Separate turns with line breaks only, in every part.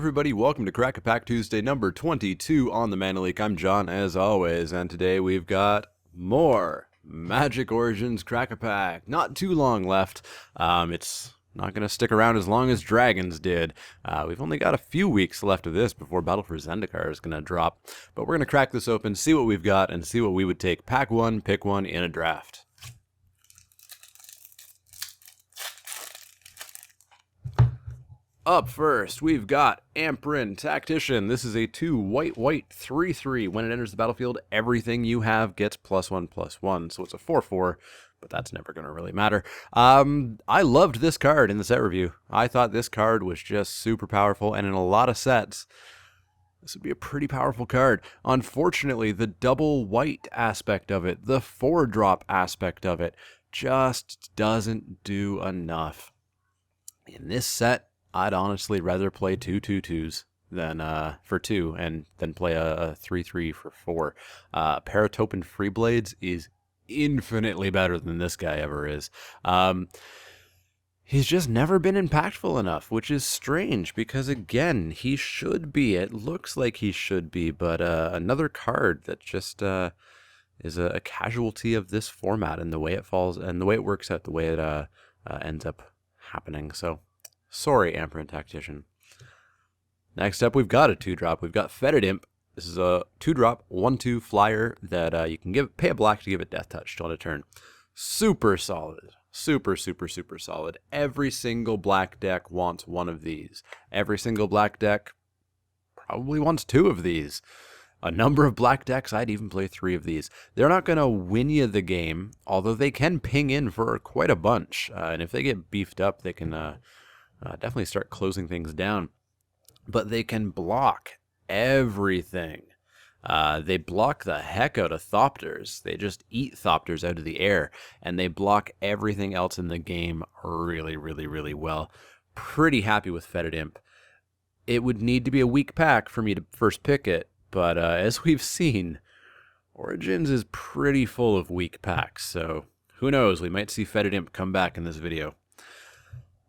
everybody, welcome to Crack a Pack Tuesday number 22 on the Mana Leak. I'm John as always, and today we've got more Magic Origins Crack a Pack. Not too long left. It's not going to stick around as long as Dragons did. We've only got a few weeks left of this before Battle for Zendikar is going to drop. But we're going to crack this open, see what we've got, and see what we would take pack one, pick one in a draft. Up first, we've got Amprin Tactician. This is a 2 white 3/3. When it enters the battlefield, everything you have gets +1/+1. So it's a 4/4, but that's never going to really matter. I loved this card in the set review. I thought this card was just super powerful, and in a lot of sets, this would be a pretty powerful card. Unfortunately, the double white aspect of it, the 4-drop aspect of it, just doesn't do enough. In this set, I'd honestly rather play 2 2/2s than for 2 and then play a 3/3 for 4. Paratopin Freeblades is infinitely better than this guy ever is. He's just never been impactful enough, which is strange because, again, he should be. It looks like he should be, but another card that just is a casualty of this format and the way it falls and the way it works out, the way it ends up happening. So, sorry, Amprin Tactician. Next up, we've got a 2-drop. We've got Fetid Imp. This is a 2-drop, 1/2 flyer that you can pay a black to give it Death Touch on a turn. Super solid. Super solid. Every single black deck wants one of these. Every single black deck probably wants 2 of these. A number of black decks, I'd even play 3 of these. They're not going to win you the game, although they can ping in for quite a bunch. And if they get beefed up, they can definitely start closing things down. But they can block everything. They block the heck out of Thopters. They just eat Thopters out of the air. And they block everything else in the game really well. Pretty happy with Fetid Imp. It would need to be a weak pack for me to first pick it. But as we've seen, Origins is pretty full of weak packs. So who knows? We might see Fetid Imp come back in this video.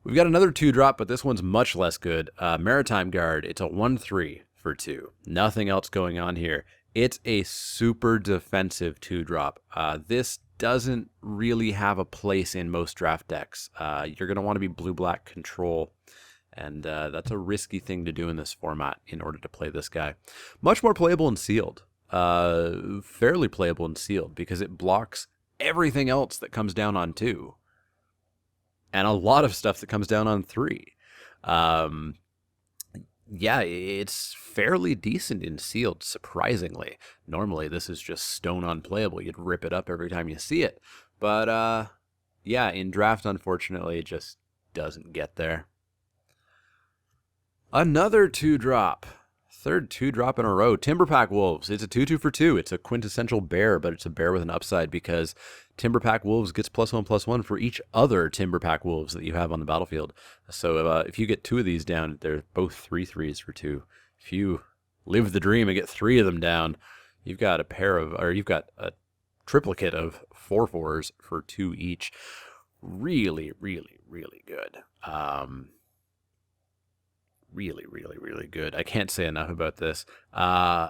We've got another 2-drop, but this one's much less good. Maritime Guard. It's a 1/3 for 2. Nothing else going on here. It's a super defensive 2-drop. This doesn't really have a place in most draft decks. You're going to want to be blue-black control, and that's a risky thing to do in this format in order to play this guy. Much more playable in Sealed. Fairly playable in Sealed because it blocks everything else that comes down on 2. And a lot of stuff that comes down on 3. Yeah, it's fairly decent in Sealed, surprisingly. Normally, this is just stone unplayable. You'd rip it up every time you see it. But, yeah, in Draft, unfortunately, it just doesn't get there. Another 2-drop. Third 2-drop in a row. Timberpack Wolves. It's a 2/2 for 2. It's a quintessential bear, but it's a bear with an upside because Timberpack Wolves gets +1/+1 for each other Timberpack Wolves that you have on the battlefield. So if you get 2 of these down, they're both 3/3s for 2. If you live the dream and get 3 of them down, you've got you've got a triplicate of 4/4s for 2 each. Really good. Really good. I can't say enough about this. Yeah,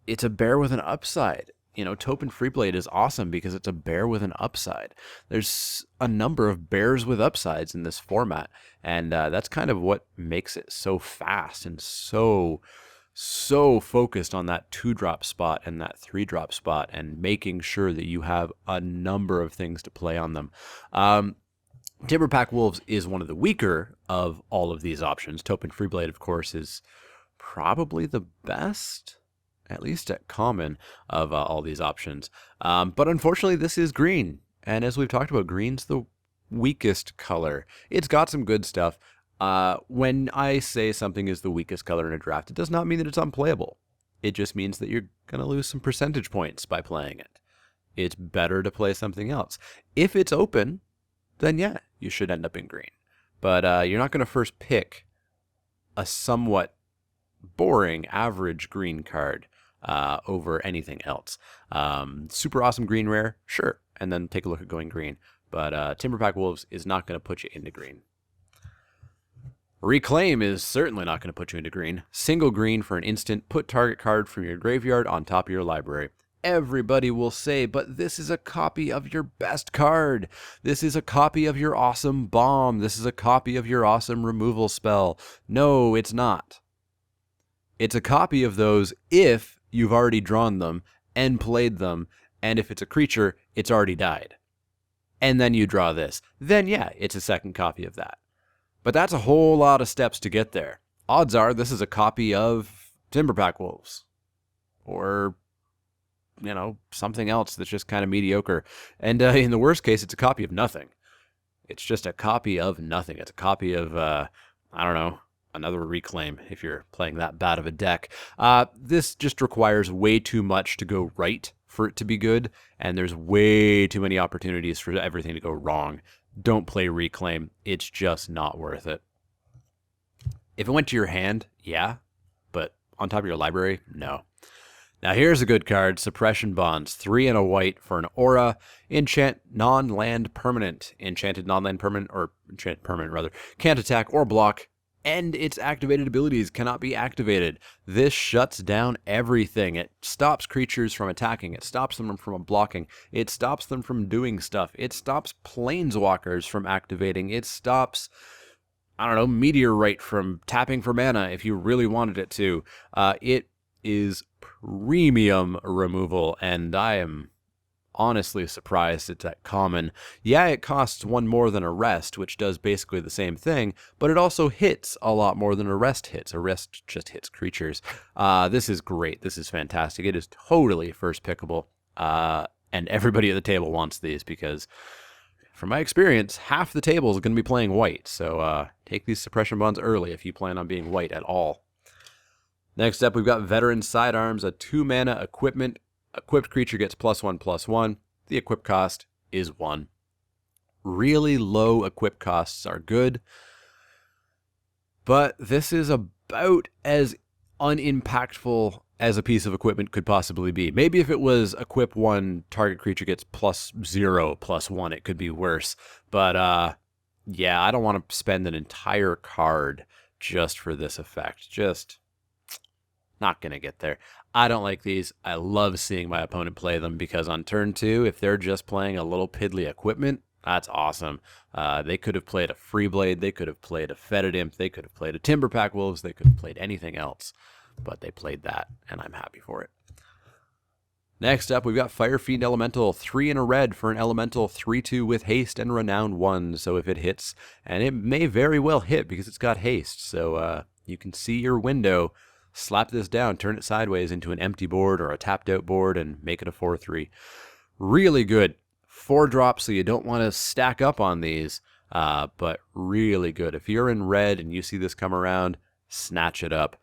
it's a bear with an upside. You know, Topin Freeblade is awesome because it's a bear with an upside. There's a number of bears with upsides in this format, and that's kind of what makes it so fast and so focused on that 2-drop spot and that 3-drop spot and making sure that you have a number of things to play on them. Timberpack Wolves is one of the weaker of all of these options. Topin Freeblade, of course, is probably the best, at least at common, of all these options. But unfortunately, this is green. And as we've talked about, green's the weakest color. It's got some good stuff. When I say something is the weakest color in a draft, it does not mean that it's unplayable. It just means that you're going to lose some percentage points by playing it. It's better to play something else. If it's open, then yeah, you should end up in green. But you're not going to first pick a somewhat boring average green card over anything else. Super awesome green rare, sure, and then take a look at going green. But Timberpack Wolves is not going to put you into green. Reclaim is certainly not going to put you into green. Single green for an instant, put target card from your graveyard on top of your library. Everybody will say, but this is a copy of your best card. This is a copy of your awesome bomb. This is a copy of your awesome removal spell. No, it's not. It's a copy of those if you've already drawn them and played them, and if it's a creature, it's already died. And then you draw this. Then yeah, it's a second copy of that. But that's a whole lot of steps to get there. Odds are this is a copy of Timberpack Wolves. Or, you know, something else that's just kind of mediocre. And in the worst case, it's a copy of nothing. It's just a copy of nothing. It's a copy of, I don't know, another Reclaim if you're playing that bad of a deck. This just requires way too much to go right for it to be good. And there's way too many opportunities for everything to go wrong. Don't play Reclaim. It's just not worth it. If it went to your hand, yeah. But on top of your library, no. Now here's a good card, Suppression Bonds. 3 and a white for an aura. Enchant non-land permanent. Enchanted non-land permanent, or enchanted permanent rather, can't attack or block, and its activated abilities cannot be activated. This shuts down everything. It stops creatures from attacking. It stops them from blocking. It stops them from doing stuff. It stops planeswalkers from activating. It stops, I don't know, Meteorite from tapping for mana if you really wanted it to. It is premium removal, and I am honestly surprised it's that common. Yeah, it costs 1 more than Arrest, which does basically the same thing, but it also hits a lot more than Arrest hits. Arrest just hits creatures. This is great. This is fantastic. It is totally first pickable, and everybody at the table wants these because, from my experience, half the table is going to be playing white, so take these Suppression Bonds early if you plan on being white at all. Next up, we've got Veteran Sidearms, a 2-mana equipment. Equipped creature gets +1/+1. The equip cost is 1. Really low equip costs are good, but this is about as unimpactful as a piece of equipment could possibly be. Maybe if it was equip 1, target creature gets +0/+1, it could be worse. But yeah, I don't want to spend an entire card just for this effect. Just not going to get there. I don't like these. I love seeing my opponent play them because on turn 2, if they're just playing a little piddly equipment, that's awesome. They could have played a Freeblade. They could have played a Fetid Imp. They could have played a Timberpack Wolves. They could have played anything else. But they played that, and I'm happy for it. Next up, we've got Firefiend Elemental. 3 and a red for an Elemental. 3/2 with haste and Renown 1. So if it hits, and it may very well hit because it's got haste. So you can see your window. Slap this down, turn it sideways into an empty board or a tapped out board and make it a 4/3. Really good. 4 drops, so you don't want to stack up on these, but really good. If you're in red and you see this come around, snatch it up.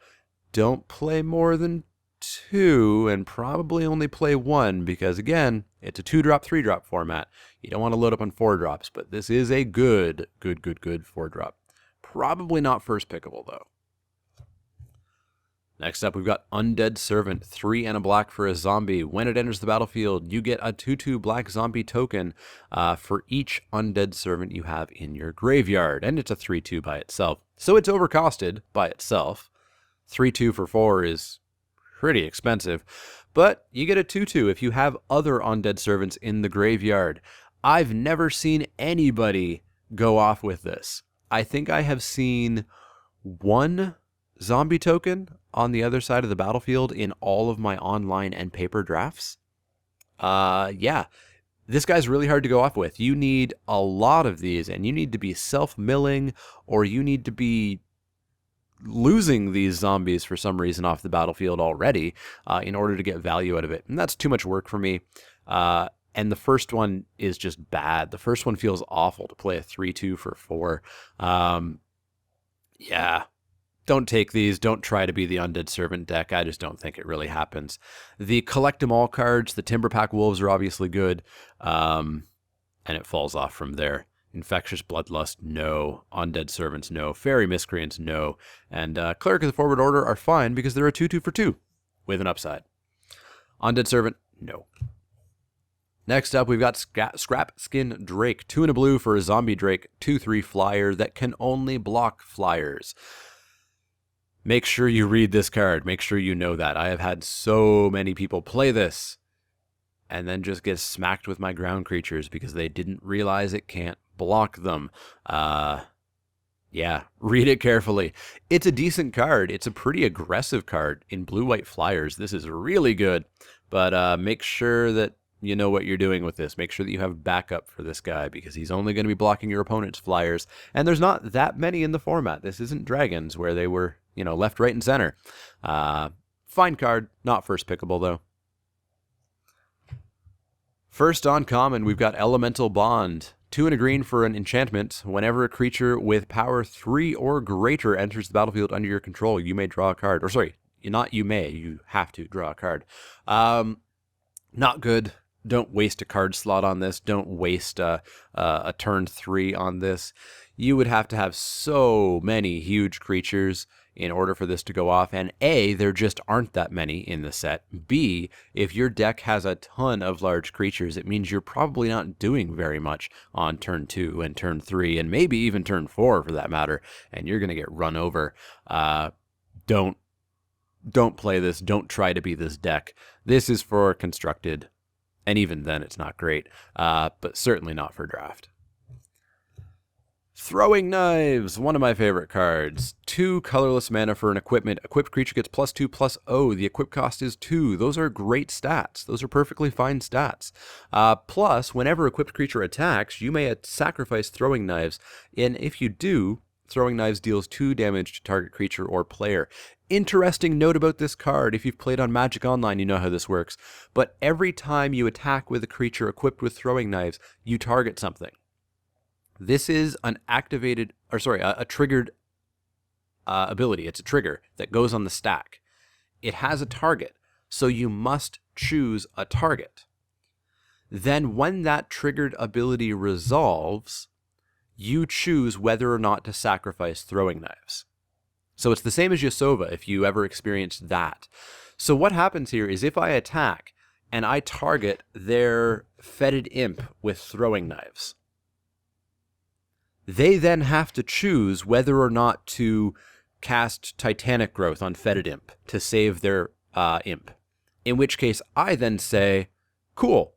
Don't play more than 2 and probably only play 1 because, again, it's a 2-drop, 3-drop format. You don't want to load up on 4 drops, but this is a good 4-drop. Probably not first pickable, though. Next up, we've got Undead Servant, 3 and a black for a zombie. When it enters the battlefield, you get a 2/2 black zombie token for each Undead Servant you have in your graveyard, and it's a 3/2 by itself. So it's overcosted by itself. 3/2 for 4 is pretty expensive, but you get a 2/2 if you have other Undead Servants in the graveyard. I've never seen anybody go off with this. I think I have seen 1 zombie token on the other side of the battlefield in all of my online and paper drafts. Yeah, this guy's really hard to go off with. You need a lot of these, and you need to be self-milling, or you need to be losing these zombies for some reason off the battlefield already in order to get value out of it. And that's too much work for me. And the first one is just bad. The first one feels awful to play a 3/2 for 4. Yeah. Don't take these. Don't try to be the Undead Servant deck. I just don't think it really happens. The Collect 'em all cards, the Timberpack Wolves are obviously good, and it falls off from there. Infectious Bloodlust, no. Undead Servants, no. Fairy Miscreants, no. And Cleric of the Forward Order are fine because they're a 2/2 for 2 with an upside. Undead Servant, no. Next up, we've got Scrap Skin Drake. 2 and a blue for a Zombie Drake, 2/3 flyer that can only block flyers. Make sure you read this card. Make sure you know that. I have had so many people play this and then just get smacked with my ground creatures because they didn't realize it can't block them. Yeah, read it carefully. It's a decent card. It's a pretty aggressive card in blue-white flyers. This is really good, but make sure that you know what you're doing with this. Make sure that you have backup for this guy because he's only going to be blocking your opponent's flyers, and there's not that many in the format. This isn't Dragons where they were, left, right, and center. Fine card, not first pickable though. First on common, we've got Elemental Bond. 2 and a green for an enchantment. Whenever a creature with power 3 or greater enters the battlefield under your control, you may draw a card. Or sorry, not you may, you have to draw a card. Not good. Don't waste a card slot on this. Don't waste a turn 3 on this. You would have to have so many huge creatures in order for this to go off. And A, there just aren't that many in the set. B, if your deck has a ton of large creatures, it means you're probably not doing very much on turn 2 and turn 3, and maybe even turn 4 for that matter, and you're going to get run over. Don't play this. Don't try to be this deck. This is for constructed, and even then it's not great, but certainly not for draft. Throwing Knives, one of my favorite cards. 2 colorless mana for an equipment. Equipped creature gets +2/+0. The equip cost is 2. Those are great stats. Those are perfectly fine stats. Plus, whenever equipped creature attacks, you may sacrifice Throwing Knives. And if you do, Throwing Knives deals 2 damage to target creature or player. Interesting note about this card. If you've played on Magic Online, you know how this works. But every time you attack with a creature equipped with Throwing Knives, you target something. This is an activated, a triggered ability. It's a trigger that goes on the stack. It has a target, so you must choose a target. Then when that triggered ability resolves, you choose whether or not to sacrifice Throwing Knives. So it's the same as Yasova if you ever experienced that. So what happens here is if I attack and I target their Fetid Imp with Throwing Knives, they then have to choose whether or not to cast Titanic Growth on Fetid Imp to save their imp. In which case, I then say, cool,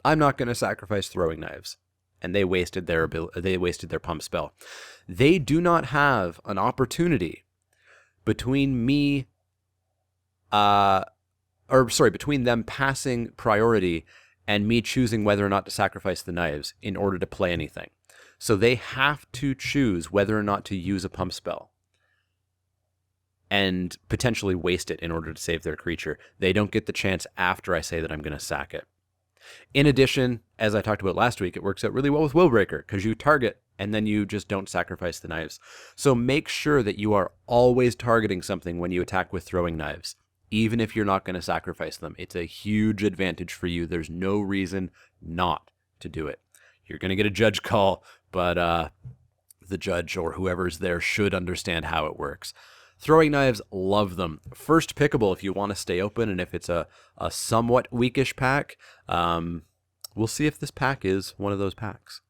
I'm not going to sacrifice Throwing Knives. And they wasted their pump spell. They do not have an opportunity between between them passing priority and me choosing whether or not to sacrifice the knives in order to play anything. So they have to choose whether or not to use a pump spell and potentially waste it in order to save their creature. They don't get the chance after I say that I'm going to sack it. In addition, as I talked about last week, it works out really well with Willbreaker because you target and then you just don't sacrifice the knives. So make sure that you are always targeting something when you attack with Throwing Knives, even if you're not going to sacrifice them. It's a huge advantage for you. There's no reason not to do it. You're going to get a judge call, but the judge or whoever's there should understand how it works. Throwing Knives, love them. First pickable if you want to stay open, and if it's a somewhat weakish pack, we'll see if this pack is one of those packs.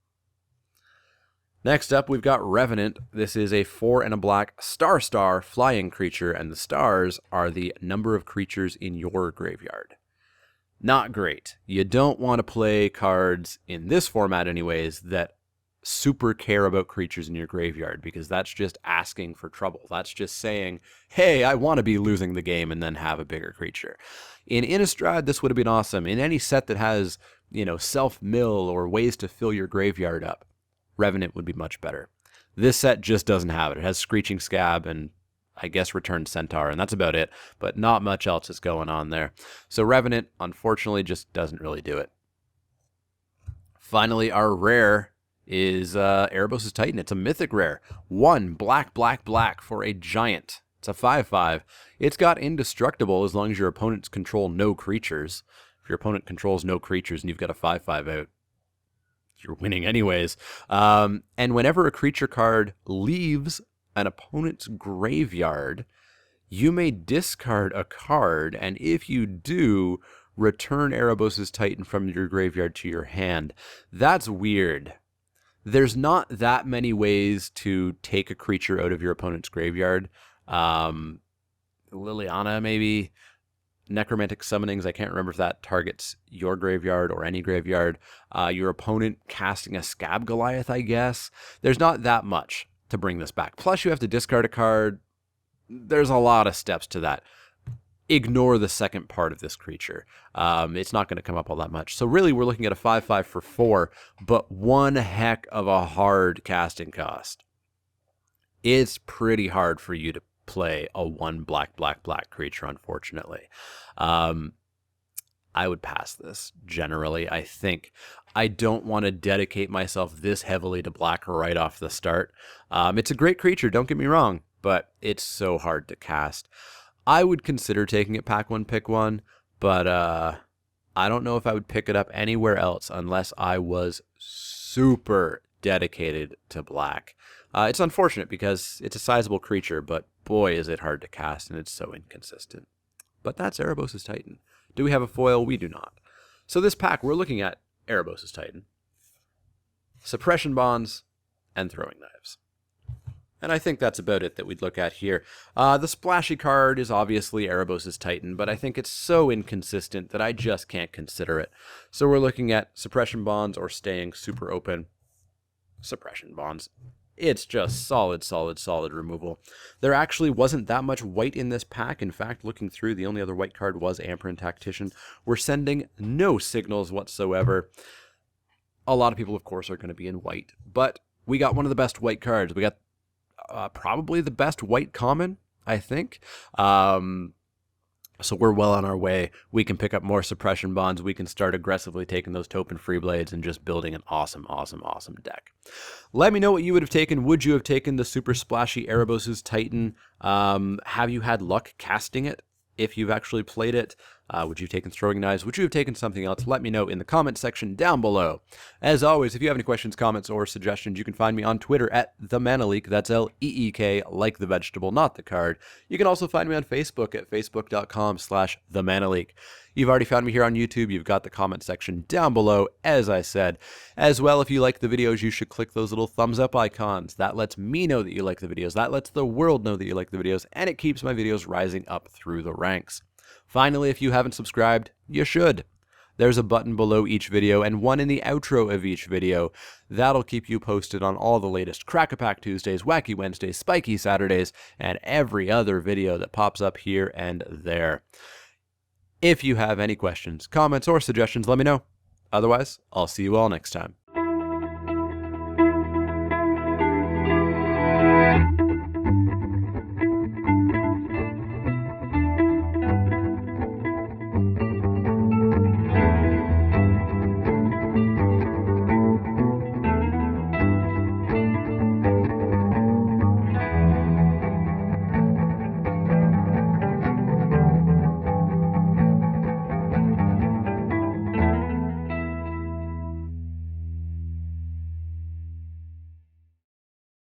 Next up, we've got Revenant. This is a 4 and a black star flying creature, and the stars are the number of creatures in your graveyard. Not great. You don't want to play cards in this format anyways that super care about creatures in your graveyard, because that's just asking for trouble. That's just saying, hey, I want to be losing the game and then have a bigger creature. In Innistrad, this would have been awesome. In any set that has, self-mill or ways to fill your graveyard up, Revenant would be much better. This set just doesn't have it. It has Screeching Scab and I guess Returned Centaur, and that's about it, but not much else is going on there. So Revenant, unfortunately, just doesn't really do it. Finally, our rare is Erebos' Titan. It's a mythic rare. 1 black for a giant. It's a 5/5. It's got indestructible as long as your opponents control no creatures. If your opponent controls no creatures and you've got a 5/5 out, you're winning anyways. And whenever a creature card leaves an opponent's graveyard, you may discard a card, and if you do, return Erebos' Titan from your graveyard to your hand. That's weird. There's not that many ways to take a creature out of your opponent's graveyard. Liliana, maybe. Necromantic Summonings, I can't remember if that targets your graveyard or any graveyard. Your opponent casting a Scab Goliath, I guess. There's not that much to bring this back. Plus, you have to discard a card. There's a lot of steps to that. Ignore the second part of this creature. It's not going to come up all that much. So really, we're looking at a 5/5 for 4, but one heck of a hard casting cost. It's pretty hard for you to play a 1 black creature, unfortunately. I would pass this, generally, I think. I don't want to dedicate myself this heavily to black right off the start. It's a great creature, don't get me wrong, but it's so hard to cast. I would consider taking it pack 1, pick 1, but I don't know if I would pick it up anywhere else unless I was super dedicated to black. It's unfortunate because it's a sizable creature, but boy, is it hard to cast, and it's so inconsistent. But that's Erebos' Titan. Do we have a foil? We do not. So this pack, we're looking at Erebos' Titan, Suppression Bonds, and Throwing Knives. And I think that's about it that we'd look at here. The splashy card is obviously Erebos' Titan, but I think it's so inconsistent that I just can't consider it. So we're looking at Suppression Bonds or staying super open. Suppression Bonds. It's just solid removal. There actually wasn't that much white in this pack. In fact, looking through, the only other white card was Amperin Tactician. We're sending no signals whatsoever. A lot of people, of course, are going to be in white, but we got one of the best white cards. We got probably the best white common, I think. So we're well on our way. We can pick up more Suppression Bonds. We can start aggressively taking those Token Free Blades and just building an awesome deck. Let me know what you would have taken. Would you have taken the super splashy Erebos' Titan? Have you had luck casting it? If you've actually played it, would you have taken Throwing Knives? Would you have taken something else? Let me know in the comment section down below. As always, if you have any questions, comments, or suggestions, you can find me on Twitter at TheManaLeek. That's L-E-E-K, like the vegetable, not the card. You can also find me on Facebook at facebook.com/TheManaLeek. You've already found me here on YouTube. You've got the comment section down below, as I said. As well, if you like the videos, you should click those little thumbs up icons. That lets me know that you like the videos. That lets the world know that you like the videos, and it keeps my videos rising up through the ranks. Finally, if you haven't subscribed, you should. There's a button below each video and one in the outro of each video. That'll keep you posted on all the latest Crack-A-Pack Tuesdays, Wacky Wednesdays, Spiky Saturdays, and every other video that pops up here and there. If you have any questions, comments, or suggestions, let me know. Otherwise, I'll see you all next time.